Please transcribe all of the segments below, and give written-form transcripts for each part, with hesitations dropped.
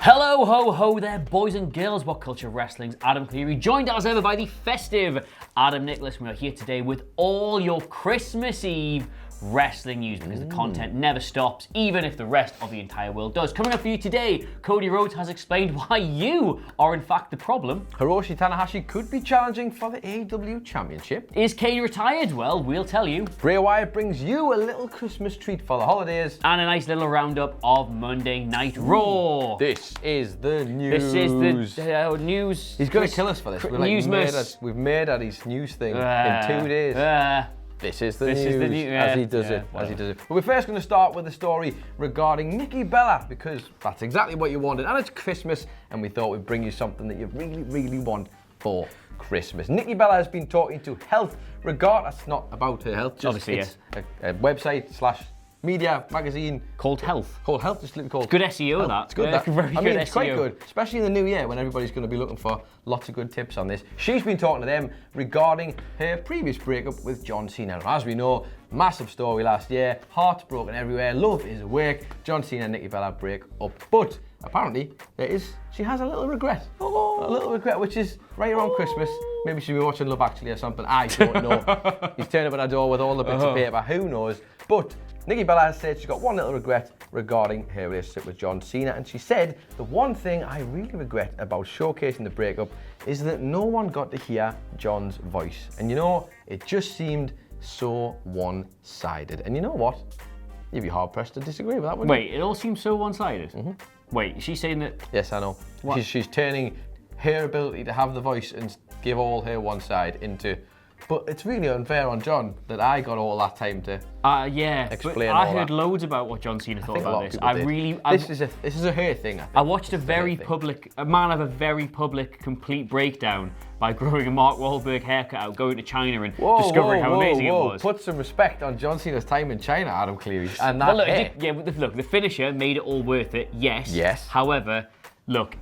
Hello, ho, ho there, boys and girls. WhatCulture Wrestling's Adam Cleary, joined as ever by the festive Adam Nicholas. We are here today with all your Christmas Eve wrestling news because the content never stops, even if the rest of the entire world does. Coming up for you today, Cody Rhodes has explained why you are in fact the problem. Hiroshi Tanahashi could be challenging for the AEW Championship. Is Cody retired? Well, we'll tell you. Bray Wyatt brings you a little Christmas treat for the holidays. And a nice little roundup of Monday Night Raw. This is the news. This is the news. He's going to kill us for this. We've made at his news thing in 2 days. This is the news. As he does it. But we're first going to start with a story regarding Nikki Bella, because that's exactly what you wanted. And it's Christmas, and we thought we'd bring you something that you really, really want for Christmas. Nikki Bella has been talking to Health Regard. That's not about her health. Obviously, it's a website / media magazine called Health. Just literally called. Good SEO, Health. that. It's good. It's quite good, especially in the new year when everybody's going to be looking for lots of good tips on this. She's been talking to them regarding her previous breakup with John Cena. And as we know, massive story last year, hearts broken everywhere, love is awake. John Cena and Nikki Bella break up, but apparently she has a little regret. A little regret, which is right around Christmas. Maybe she'll be watching Love Actually or something. I don't know. He's turned up at our door with all the bits of paper. Who knows? But Nikki Bella has said she's got one little regret regarding her relationship with John Cena, and she said, the one thing I really regret about showcasing the breakup is that no one got to hear John's voice. And you know, it just seemed so one-sided. And you know what? You'd be hard-pressed to disagree with that, wouldn't you? Wait, it all seems so one-sided? Mm-hmm. Wait, is she saying that? Yes, I know. She's turning her ability to have the voice and give all her one side into... But it's really unfair on John that I got all that time to explain all I heard loads about what John Cena thought about this. This is a her thing, I watched a man have a very public, complete breakdown by growing a Mark Wahlberg haircut out, going to China and discovering how amazing it was. Put some respect on John Cena's time in China, Adam Cleary. And that look, the finisher made it all worth it, yes. However, look,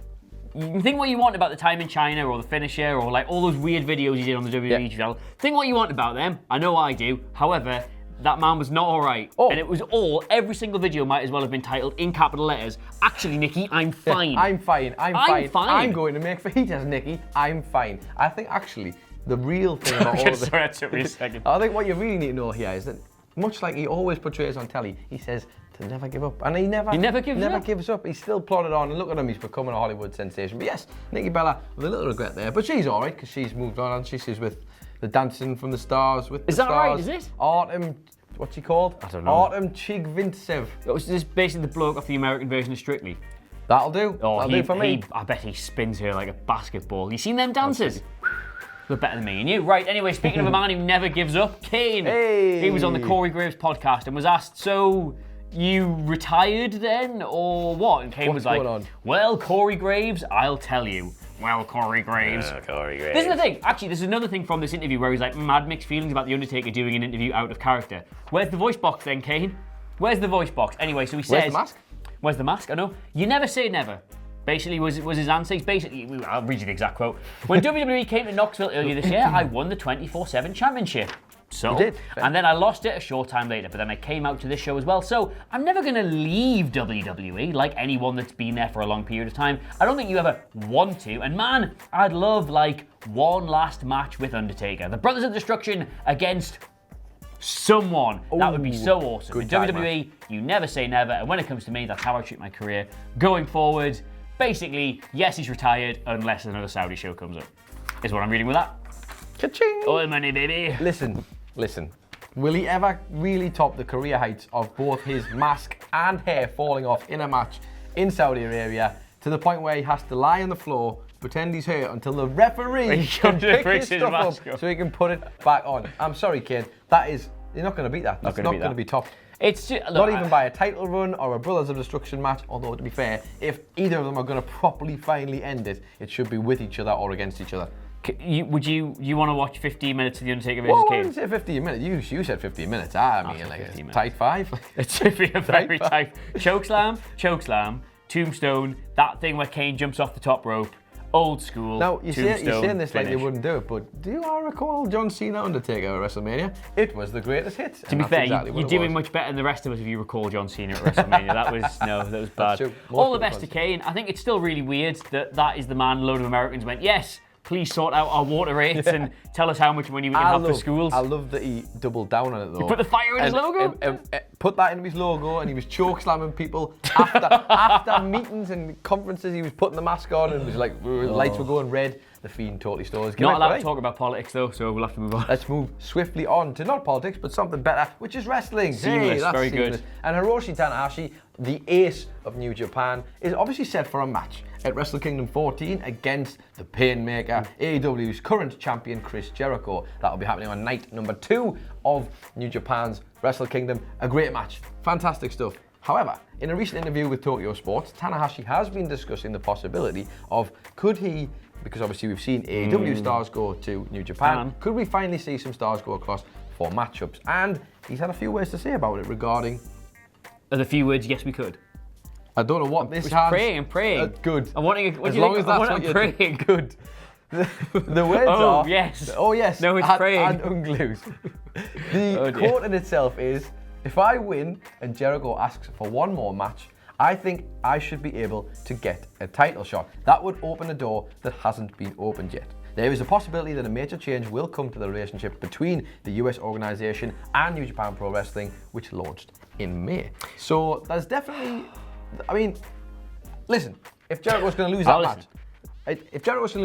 you think what you want about the time in China or the finisher or like all those weird videos he did on the WWE channel. Think what you want about them. I know I do. However, that man was not all right. And it was every single video might as well have been titled in capital letters, actually, Nikki, I'm fine. I'm fine. I'm going to make fajitas, Nikki. I'm fine. I think actually the real thing about all of this... Sorry, that took me a second. I think what you really need to know here is that much like he always portrays on telly, he says to never give up. And he never gives up. He's still plodded on, and look at him, he's becoming a Hollywood sensation. But yes, Nikki Bella with a little regret there, but she's all right because she's moved on and she's with the Dancing from the Stars. Is that right? Is it? Artem, what's he called? I don't know. Artem Chigvintsev. Is this basically the bloke off the American version of Strictly? That'll do. That'll do for me. I bet he spins her like a basketball. You seen them dances? They're better than me and you. Right, anyway, speaking of a man who never gives up, Kane. Hey. He was on the Corey Graves podcast and was asked, so you retired then, or what? And Kane was like, well, Corey Graves, I'll tell you. Well, Corey Graves. This is the thing. Actually, there's another thing from this interview where he's like, I had mixed feelings about The Undertaker doing an interview out of character. Where's the voice box then, Kane? Where's the voice box? Anyway, so he says... Where's the mask? Where's the mask? I know. You never say never. Basically, was his answer. He's basically, I'll read you the exact quote. When WWE came to Knoxville earlier this year, I won the 24/7 championship. So, you did. And then I lost it a short time later, but then I came out to this show as well. So I'm never going to leave WWE like anyone that's been there for a long period of time. I don't think you ever want to. And man, I'd love like one last match with Undertaker. The Brothers of Destruction against someone. That would be so awesome. In WWE, you never say never. And when it comes to me, that's how I treat my career going forward. Basically, yes, he's retired unless another Saudi show comes up. Is what I'm reading with that. Ka-ching! Oil money, baby. Listen. Will he ever really top the career heights of both his mask and hair falling off in a match in Saudi Arabia to the point where he has to lie on the floor, pretend he's hurt until the referee can pick his stuff up so he can put it back on? I'm sorry, kid. You're not going to beat that. That's not going to be tough. It's just, not even by a title run or a Brothers of Destruction match, although to be fair, if either of them are going to properly finally end it, it should be with each other or against each other. Would you want to watch 15 minutes of The Undertaker versus Kane? I didn't say 15 minutes. You said 15 minutes. I mean, like a tight five. It's a very tight. Chokeslam, tombstone, that thing where Kane jumps off the top rope, Old school. Now, you're saying this finish. like they wouldn't do it, but do I recall John Cena Undertaker at WrestleMania? It was the greatest hit. To be fair, you're doing much better than the rest of us if you recall John Cena at WrestleMania. That was bad. All the best to Kane. I think it's still really weird that is the man a load of Americans went, yes, please sort out our water rates and tell us how much money we can have for schools. I love that he doubled down on it though. He put the fire in his logo? Put that in his logo, and he was choke slamming people after meetings and conferences. He was putting the mask on and was like, the lights were going red. The Fiend totally stole his gimmick. Not allowed to talk about politics though, so we'll have to move on. Let's move swiftly on to not politics, but something better, which is wrestling. Seamless, that's very seamless. good. And Hiroshi Tanahashi, the ace of New Japan, is obviously set for a match at Wrestle Kingdom 14 against the Painmaker, AEW's current champion Chris Jericho. That will be happening on night number 2 of New Japan's Wrestle Kingdom. A great match, fantastic stuff. However, in a recent interview with Tokyo Sports, Tanahashi has been discussing the possibility of could he, because obviously we've seen AEW stars go to New Japan, could we finally see some stars go across for matchups? And he's had a few words to say about it regarding... Are the few words, yes we could? I don't know what this has... I'm praying. Good. I'm wanting... As long as that's what you're praying. Good. The words are... Yes. Oh, yes. No, it's praying. And unglues. The quote in itself is, if I win and Jericho asks for one more match, I think I should be able to get a title shot. That would open a door that hasn't been opened yet. There is a possibility that a major change will come to the relationship between the US organization and New Japan Pro Wrestling, which launched in May. So there's definitely, I mean, listen, if Jericho's going to lose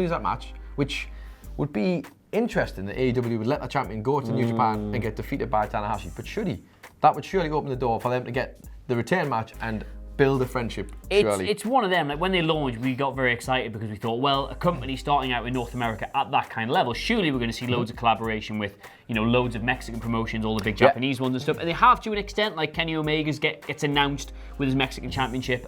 that match, which would be interesting that AEW would let the champion go to New Japan and get defeated by Tanahashi, but should he? That would surely open the door for them to get the return match and build a friendship, surely. It's one of them. Like when they launched, we got very excited because we thought, well, a company starting out in North America at that kind of level, surely we're going to see loads of collaboration with, loads of Mexican promotions, all the big Japanese ones and stuff. And they have to an extent, like Kenny Omega's gets announced with his Mexican championship.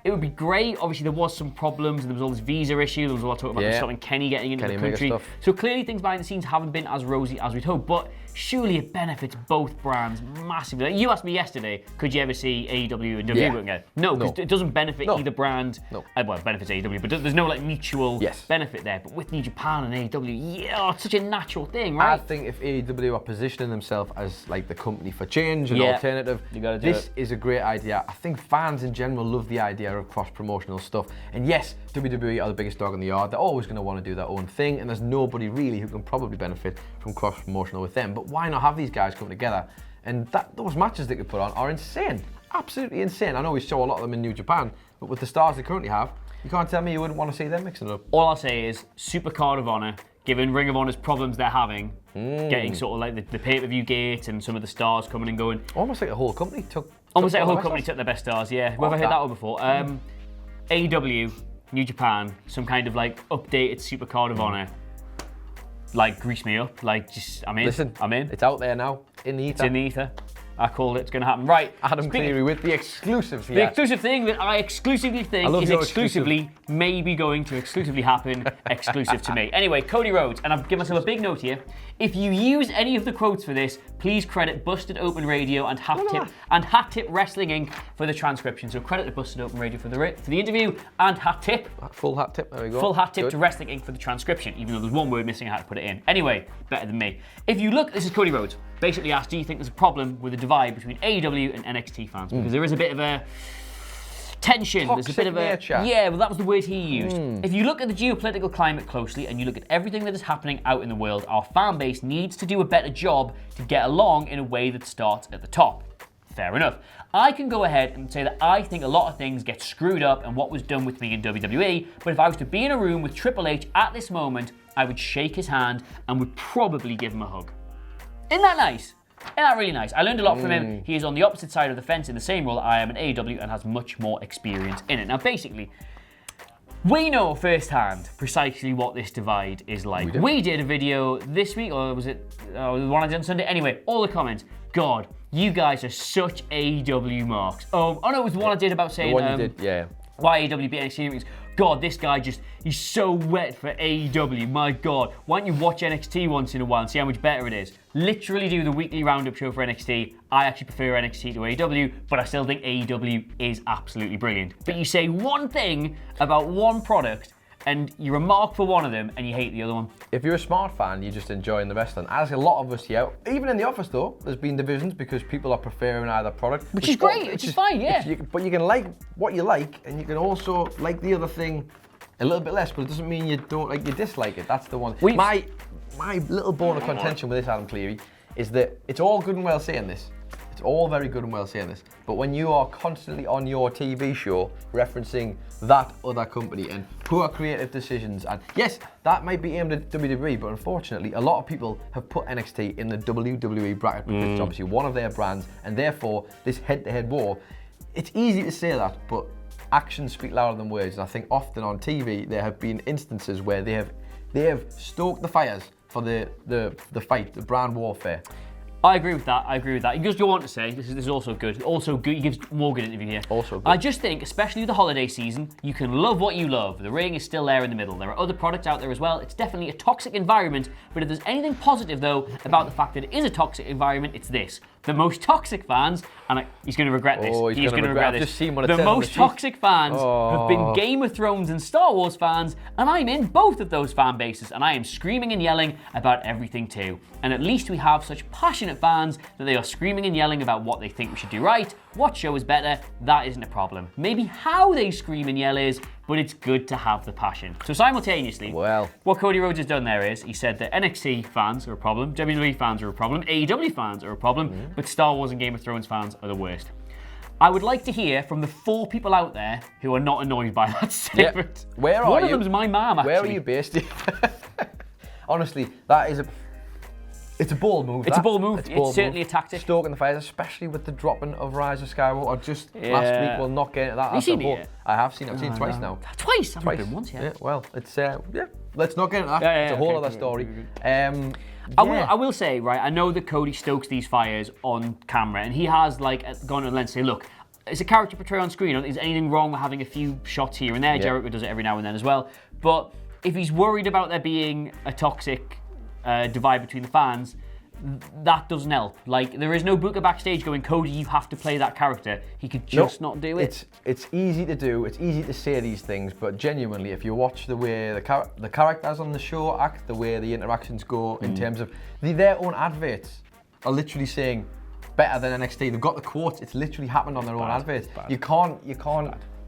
It would be great. Obviously, there was some problems. There was all this visa issue. There was a lot of talk about stopping Kenny getting into the country. So clearly, things behind the scenes haven't been as rosy as we'd hoped. But surely it benefits both brands massively. Like you asked me yesterday, could you ever see AEW and WWE working together? No, because it doesn't benefit either brand. No. Well, it benefits AEW, but there's no mutual benefit there. But with New Japan and AEW, it's such a natural thing, right? I think if AEW are positioning themselves as like the company for change and alternative, this is a great idea. I think fans in general love the idea of cross-promotional stuff. And yes, WWE are the biggest dog in the yard. They're always going to want to do their own thing, and there's nobody really who can probably benefit from cross-promotional with them. But why not have these guys come together? And those matches they could put on are insane. Absolutely insane. I know we saw a lot of them in New Japan, but with the stars they currently have, you can't tell me you wouldn't want to see them mixing it up. All I'll say is, Super Card of Honor, given Ring of Honor's problems they're having, getting sort of like the pay-per-view gate and some of the stars coming and going. Almost like a whole company took their best stars, yeah. Whoever heard that one before. AEW, New Japan, some kind of updated Super Card of Honor. Grease me up. I'm in. Listen, I'm in. It's out there now. In the ether. It's in the ether. I called it. It's going to happen. Right. Adam Cleary with the exclusive here. The exclusive thing that I exclusively think is exclusively maybe going to exclusively happen, exclusive to me. Anyway, Cody Rhodes, and I've given myself a big note here. If you use any of the quotes for this, please credit Busted Open Radio and Hat Tip Wrestling Inc. for the transcription. So credit to Busted Open Radio for the interview and Hat Tip. Full hat tip, there we go. Full hat tip to Wrestling Inc. for the transcription, even though there's one word missing, I had to put it in. Anyway, better than me. If you look, this is Cody Rhodes. Basically asked, do you think there's a problem with the divide between AEW and NXT fans? Because there is a bit of a tension. Toxic there's a bit of a nature. Yeah, well that was the word he used. If you look at the geopolitical climate closely and you look at everything that is happening out in the world, our fan base needs to do a better job to get along in a way that starts at the top. Fair enough. I can go ahead and say that I think a lot of things get screwed up and what was done with me in WWE, but if I was to be in a room with Triple H at this moment, I would shake his hand and would probably give him a hug. Isn't that nice? Isn't that really nice? I learned a lot from him. He is on the opposite side of the fence in the same role that I am in AEW and has much more experience in it. Now, basically, we know firsthand precisely what this divide is like. We did a video this week, or was it the one I did on Sunday? Anyway, all the comments. God, you guys are such AEW marks. Oh no, it was the one I did about saying why AEW beat NXT ratings. God, this guy he's so wet for AEW, my God. Why don't you watch NXT once in a while and see how much better it is? Literally do the weekly roundup show for NXT. I actually prefer NXT to AEW, but I still think AEW is absolutely brilliant. But you say one thing about one product and you remark for one of them and you hate the other one. If you're a smart fan, you're just enjoying the wrestling. As a lot of us here, even in the office though, there's been divisions because people are preferring either product. Which is great, which is fine, yeah. But you can like what you like, and you can also like the other thing a little bit less, but it doesn't mean you don't like, you dislike it. That's the one. My little bone of contention with this, Adam Cleary, is that it's all good and well saying this. It's all very good and well saying this, but when you are constantly on your TV show referencing that other company and poor creative decisions, and yes, that might be aimed at WWE, but unfortunately, a lot of people have put NXT in the WWE bracket because it's obviously one of their brands, and therefore this head-to-head war. It's easy to say that, but actions speak louder than words. And I think often on TV there have been instances where they have stoked the fires for the fight, the brand warfare. I agree with that. You just don't want to say, this is also good. Also good, he gives more good interview here. Also good. I just think, especially the holiday season, you can love what you love. The ring is still there in the middle. There are other products out there as well. It's definitely a toxic environment, but if there's anything positive though about the fact that it is a toxic environment, it's this. The most toxic fans, and he's going to regret this. Oh, he's going to regret this. I've just seen what it the says most toxic fans have been Game of Thrones and Star Wars fans, and I'm in both of those fan bases, and I am screaming and yelling about everything too. And at least we have such passionate fans that they are screaming and yelling about what they think we should do right, what show is better. That isn't a problem. Maybe how they scream and yell is, but it's good to have the passion. So simultaneously, what Cody Rhodes has done there is, he said that NXT fans are a problem, WWE fans are a problem, AEW fans are a problem, but Star Wars and Game of Thrones fans are the worst. I would like to hear from the 4 people out there who are not annoyed by that statement. Yep. Where are you? One of them's my mum, actually. Where are you based? Honestly, that is it's a bold move. It's a bold move. It's certainly a tactic. Stoking the fires, especially with the dropping of Rise of Skywalker. Just last week, we'll not get into that. Have you seen it? I have seen it. I've seen it twice now. Twice? I've been once, yeah. Well, it's let's not get into that. It's a whole other story. I will say, right, I know that Cody stokes these fires on camera, and he has gone on lens and say, look, it's a character portrayal on screen. Is anything wrong with having a few shots here and there? Yeah. Jericho does it every now and then as well. But if he's worried about there being a toxic divide between the fans, that doesn't help. There is no Booker backstage going, Cody, you have to play that character. He could just not do it. It's easy to do. It's easy to say these things, but genuinely, if you watch the way the characters on the show act, the way the interactions go in terms of their own adverts are literally saying better than NXT. They've got the quotes. It's literally happened on their own adverts. You can't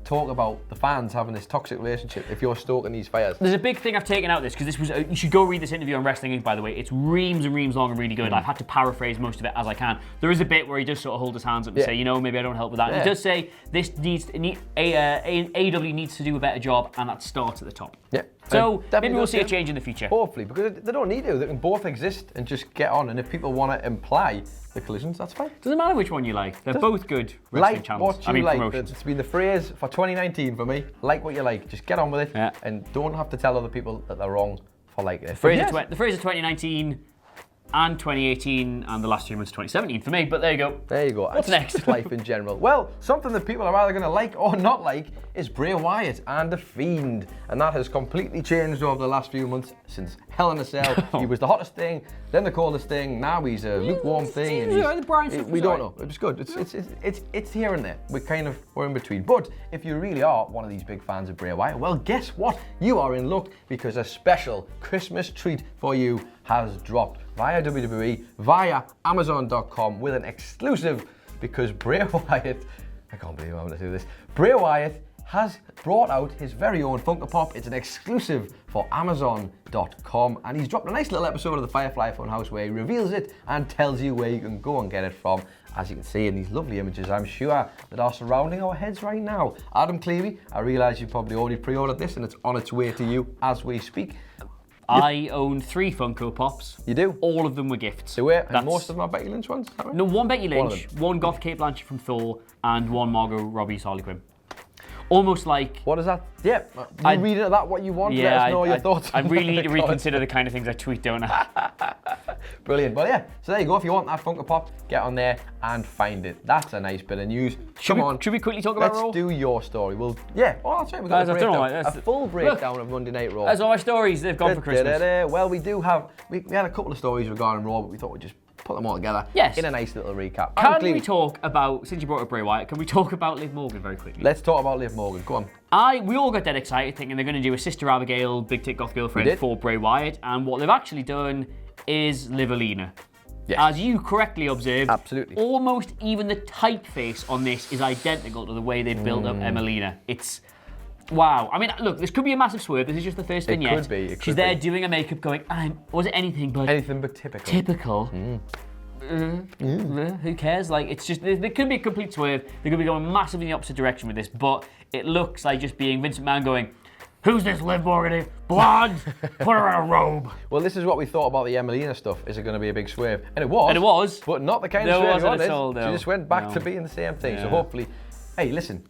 talk about the fans having this toxic relationship if you're stoking these fires. There's a big thing I've taken out of this, because this was you should go read this interview on Wrestling Inc., by the way. It's reams and reams long and really good. I've had to paraphrase most of it as I can. There is a bit where he does sort of hold his hands up and say, maybe I don't help with that. He does say this AEW needs to do a better job, and that starts at the top. Yeah. So maybe we'll see a change in the future. Hopefully, because they don't need to. They can both exist and just get on. And if people want to imply the collisions, that's fine. Doesn't matter which one you like. They're both good wrestling channels. What you like. It's been the phrase for 2019 for me. Like what you like. Just get on with it, and don't have to tell other people that they're wrong for liking it. The phrase of 2019 and 2018 and the last 2 months 2017 for me, but there you go. There you go. What's next? Life in general. Well, something that people are either going to like or not like is Bray Wyatt and the Fiend, and that has completely changed over the last few months since Hell in a Cell. He was the hottest thing, then the coldest thing, now he's a lukewarm thing. And we don't know. It was good. It's here and there. We're in between. But if you really are one of these big fans of Bray Wyatt, well, guess what? You are in luck, because a special Christmas treat for you has dropped via WWE, via Amazon.com, with an exclusive, because Bray Wyatt, I can't believe I'm going to do this, Bray Wyatt has brought out his very own Funko Pop. It's an exclusive for Amazon.com, and he's dropped a nice little episode of the Firefly Funhouse where he reveals it and tells you where you can go and get it from, as you can see in these lovely images, I'm sure, that are surrounding our heads right now. Adam Cleary, I realise you probably already pre-ordered this and it's on its way to you as we speak. I own 3 Funko Pops. You do? All of them were gifts. Do it? And most of them are Becky Lynch ones? Right? No, 1 Becky Lynch, 1 Goth Kate Blanchett from Thor, and 1 Margot Robbie's Harley Quinn. Almost like... What is that? Yeah, you read into that what you want? Let us know your thoughts. I really need to reconsider the kind of things I tweet, don't I? Brilliant. Well, yeah, so there you go. If you want that Funko Pop, get on there and find it. That's a nice bit of news. Should we quickly talk about Raw? Let's do your story. That's right. We've got a full breakdown of Monday Night Raw. That's all my stories. They've gone for Christmas. Well, we do have... We had a couple of stories regarding Raw, but we thought we'd just put them all together Yes. in a nice little recap. Can we talk about, since you brought up Bray Wyatt, can we talk about Liv Morgan very quickly? Let's talk about Liv Morgan. Go on. We all got dead excited thinking they're going to do a Sister Abigail, Big Tit Goth Girlfriend for Bray Wyatt, and what they've actually done is Liv Alina. Yes. As you correctly observed, absolutely. Almost even the typeface on this is identical to the way they built up Emelina. It's wow. I mean, look, this could be a massive swerve. This is just the first vignette. It could be. She's there doing her makeup, going, was it anything but typical? Typical. Who cares? Like, it's just there could be a complete swerve. They could be going massively in the opposite direction with this, but it looks like just being Vince McMahon going, "Who's this Liv Morgan? Blonde? Put her in a robe." Well, this is what we thought about the Emelina stuff. Is it going to be a big swerve? And it was. And it was. But not the kind of swerve we wanted. No. She just went back to being the same thing. Yeah. So hopefully, hey, listen.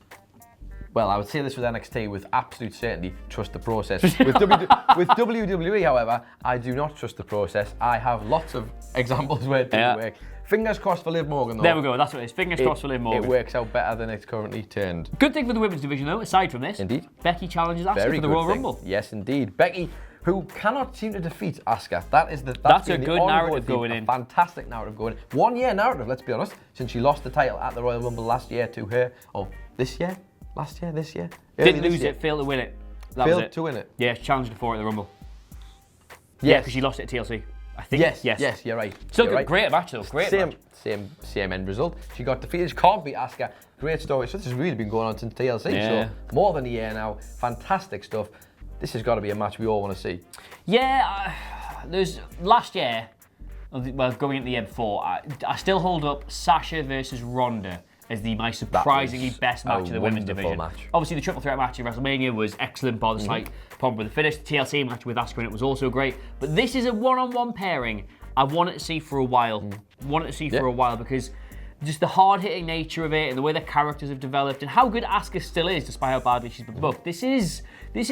Well, I would say this with NXT with absolute certainty, trust the process. with WWE, however, I do not trust the process. I have lots of examples where it didn't work. Fingers crossed for Liv Morgan, though. There we go, that's what it is. Fingers crossed for Liv Morgan. It works out better than it's currently turned. Good thing for the women's division, though, aside from this. Indeed. Becky challenges Asuka for the Royal Rumble. Yes, indeed. Becky, who cannot seem to defeat Asuka. That's a good narrative going in. Fantastic narrative going in. 1 year narrative, let's be honest, since she lost the title at the Royal Rumble last year to her. Oh, this year? Last year? This year? Didn't lose it, failed to win it. Failed to win it? Yeah, she challenged her for it at the Rumble. Yes. Yeah, because she lost it at TLC. I think. Yes, you're right. Still you're good, right. great match though, great match. Same end result. She got defeated, she can't beat Asuka. Great story. So this has really been going on since TLC, Yeah. so more than a year now. Fantastic stuff. This has got to be a match we all want to see. Yeah, there's last year, well, going into the year before, I still hold up Sasha versus Ronda as my surprisingly best match of the women's division. Obviously, the triple threat match at WrestleMania was excellent, bar the slight problem with the finish. The TLC match with Asuka in it was also great. But this is a one-on-one pairing I wanted to see for a while. Because just the hard-hitting nature of it and the way the characters have developed and how good Asuka still is despite how badly she's been booked. This is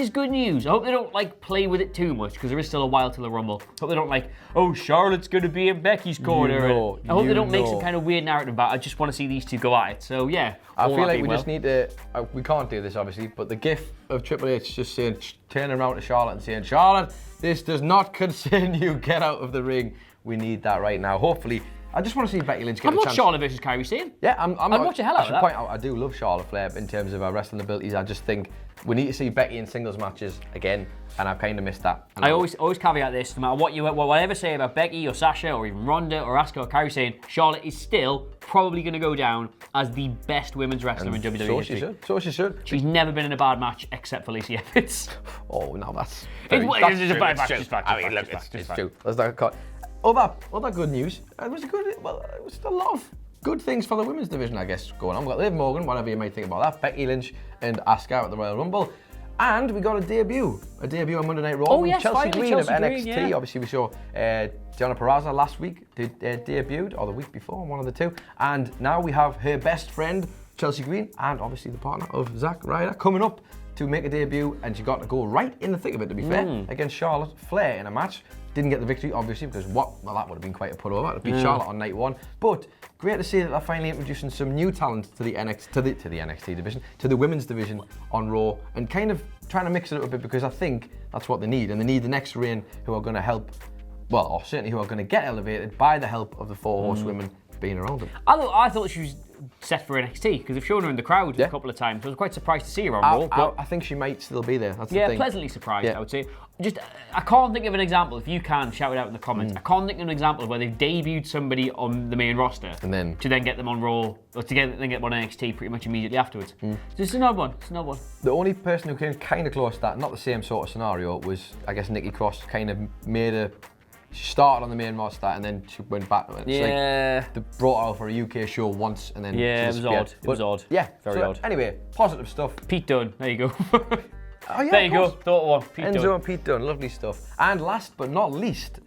good news. I hope they don't play with it too much because there is still a while till the Rumble. I hope they don't Charlotte's going to be in Becky's corner. I hope they don't make some kind of weird narrative about it. I just want to see these two go at it. So yeah. I feel like we just need to, we can't do this obviously, but the gif of Triple H just saying, turning around to Charlotte and saying, "Charlotte, this does not concern you, get out of the ring." We need that right now. Hopefully, I just want to see Becky Lynch get a chance. I'd watch Charlotte versus Kairi Sane. Yeah, I'd watch the hell out of that. I should point out, I do love Charlotte Flair in terms of her wrestling abilities. I just think we need to see Becky in singles matches again, and I've kind of missed that. I always caveat this, no matter whatever say about Becky or Sasha or even Ronda or Asuka or Kairi Sane, Charlotte is still probably going to go down as the best women's wrestler in WWE. So she should. She's never been in a bad match except for Lacey Evans. Oh, now that's... It's a bad match. It's true. That's not other good news. It was a lot of good things for the women's division, I guess, going on. We've got Liv Morgan, whatever you might think about that, Becky Lynch and Asuka at the Royal Rumble. And we got a debut on Monday Night Raw. Oh, yes, Chelsea finally, Green Chelsea of Green, NXT. yeah. Obviously, we saw Deonna Purrazzo last week debuted, or the week before, one of the two. And now we have her best friend, Chelsea Green, and obviously the partner of Zack Ryder, coming up to make a debut. And she got to go right in the thick of it, to be fair, against Charlotte Flair in a match. Didn't get the victory, obviously, because that would have been quite a put over to beat Charlotte on night one. But great to see that they're finally introducing some new talent to the NXT division, to the women's division on Raw, and kind of trying to mix it up a bit because I think that's what they need, and they need the next reign who are going to help, well, or certainly who are going to get elevated by the help of the four horsewomen being around them. I thought she was set for NXT because they've shown her in the crowd a couple of times. I was quite surprised to see her on Raw. I think she might still be there. That's the thing. Pleasantly surprised, I would say. I can't think of an example. If you can, shout it out in the comments. I can't think of an example of where they've debuted somebody on the main roster and then get them on Raw, or then get them on NXT pretty much immediately afterwards. It's an odd one. The only person who came kind of close to that, not the same sort of scenario, was I guess Nikki Cross. Kind of she started on the main roster and then she went back. It's like they brought her out for a UK show once and then it was odd. It was odd. Yeah, very odd. Anyway, positive stuff. Pete Dunne, there you go. Oh, yeah, there you go. Thought one. Enzo and Pete Dunne, lovely stuff. And last but not least,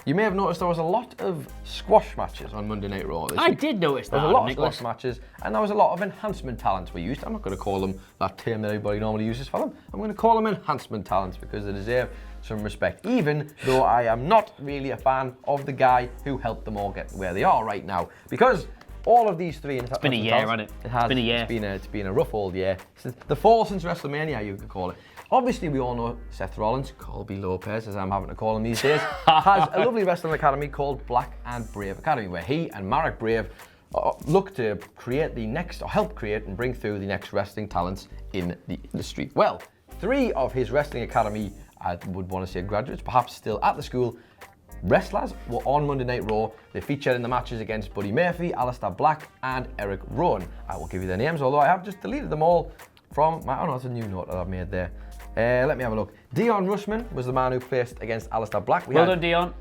you may have noticed there was a lot of squash matches on Monday Night Raw this week. I did notice that. There was a lot of squash matches, and there was a lot of enhancement talents were used. I'm not going to call them that term that everybody normally uses for them. I'm going to call them enhancement talents because they deserve some respect, even though I am not really a fan of the guy who helped them all get where they are right now. Because all of these three. It's been a year, hasn't it? It has. It's been a year. It's been a rough old year. Since the fall since WrestleMania, you could call it. Obviously, we all know Seth Rollins, Colby Lopez, as I'm having to call him these days, has a lovely wrestling academy called Black and Brave Academy, where he and Marek Brave look to create the next, or help create and bring through the next wrestling talents in the industry. Well, 3 of his wrestling academy, I would want to say graduates, perhaps still at the school, wrestlers were on Monday Night Raw. They featured in the matches against Buddy Murphy, Aleister Black, and Eric Rowan. I will give you their names, although I have just deleted them all from my, oh no, it's a new note that I've made there. Let me have a look. Dion Rushman was the man who placed against Aleister Black. Well done, Dion.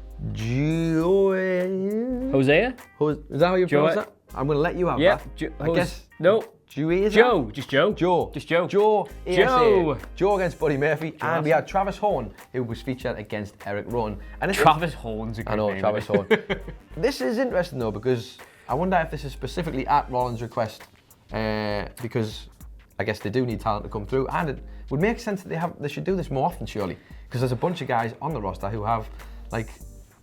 Hosea? Is that how you pronounce that? I'm going to let you have that. I guess. No. Joe. Just Joe. Joe against Buddy Murphy. And we had Travis Horn, who was featured against Eric Rowan. And Travis Horn's a good name. I know, Travis Horn. This is interesting though, because I wonder if this is specifically at Rollins' request, because I guess they do need talent to come through, and it would make sense that they should do this more often, surely, because there's a bunch of guys on the roster who have like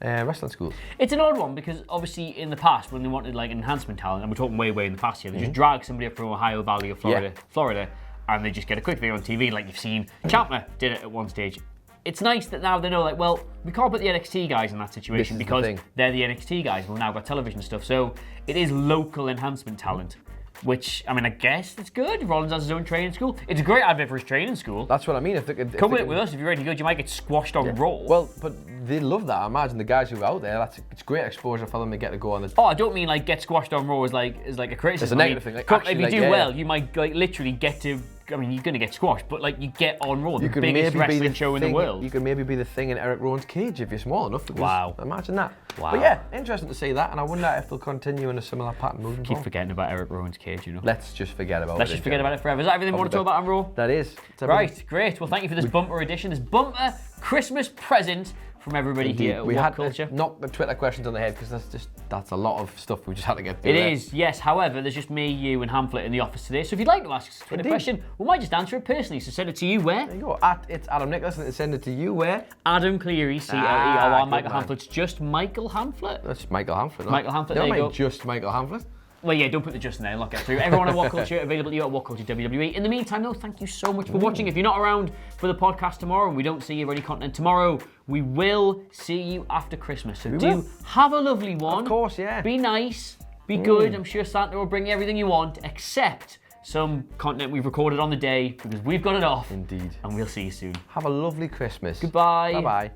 wrestling schools. It's an odd one because obviously in the past when they wanted like enhancement talent, and we're talking way in the past here, they just drag somebody up from Ohio Valley or Florida, and they just get a quick video on TV, like you've seen Ciampa did it at one stage. It's nice that now they know, like, well, we can't put the NXT guys in that situation because they're the NXT guys. We've now got television stuff, so it is local enhancement talent. Which, I mean, I guess it's good. Rollins has his own training school. It's a great advert for his training school. That's what I mean. Come with us if you're really good. You might get squashed on Raw. Well, but they love that. I imagine the guys who are out there, it's great exposure for them to get to go on the... Oh, I don't mean like get squashed on Raw as like a criticism. It's a negative thing. Like, if you do well, you might like literally get to... I mean, you're going to get squashed, but like you get on Raw, the biggest wrestling show in the world. You could maybe be the thing in Eric Rowan's cage if you're small enough. Wow. Imagine that. Wow. But yeah, interesting to see that, and I wonder if they'll continue in a similar pattern moving forward. Keep forgetting about Eric Rowan's cage, you know. Let's just forget about it. Let's just forget about it forever. Is that everything we want to talk about on Raw? That is. Right, great. Well, thank you for this bumper edition, this bumper Christmas present from everybody here at WhatCulture. We had knock the Twitter questions on the head because that's a lot of stuff we just had to get through. It is, yes. However, there's just me, you, and Hamflet in the office today. So if you'd like to ask us a Twitter question, we might just answer it personally. So send it to you where? There you go. It's Adam Nicholas, and send it to you where? Adam Cleary, C-L-E-R-Y, Michael Hamflet. Just Michael Hamflet. That's Michael Hamflet. No? Michael Hamflet, there you go. Just Michael Hamflet. Well, yeah, don't put the just in there, lock it through. Everyone at WhatCulture, available to you at WhatCulture WWE. In the meantime, though, thank you so much for watching. If you're not around for the podcast tomorrow and we don't see you for any content tomorrow, we will see you after Christmas. So have a lovely one. Of course, yeah. Be nice, be good. I'm sure Santa will bring you everything you want, except some content we've recorded on the day because we've got it off. Indeed. And we'll see you soon. Have a lovely Christmas. Goodbye. Bye-bye.